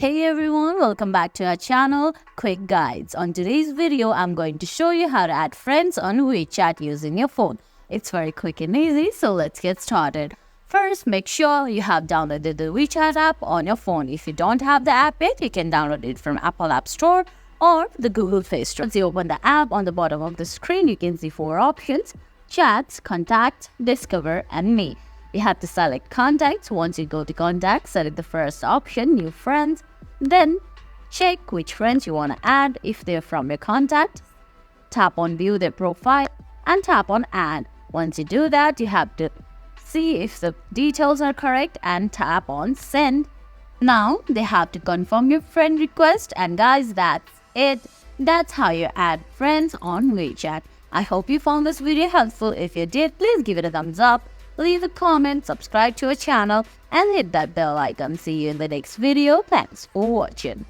Hey everyone, welcome back to our channel, Quick Guides. On today's video, I'm going to show you how to add friends on WeChat using your phone. It's very quick and easy, so let's get started. First, make sure you have downloaded the WeChat app on your phone. If you don't have the app yet, you can download it from Apple App Store or the Google Play Store. Once you open the app, on the bottom of the screen, you can see 4 options: Chats, Contact, Discover, and Me. You have to select Contacts. Once you go to Contacts, select the first option, New Friends. Then check which friends you want to add. If they're from your contacts, tap on View Their Profile and tap on Add. Once you do that, you have to see if the details are correct and tap on Send. Now they have to confirm your friend request, and guys, that's it. That's how you add friends on WeChat. I hope you found this video helpful. If you did, please give it a thumbs up, leave a comment, subscribe to our channel, and hit that bell icon. See you in the next video. Thanks for watching.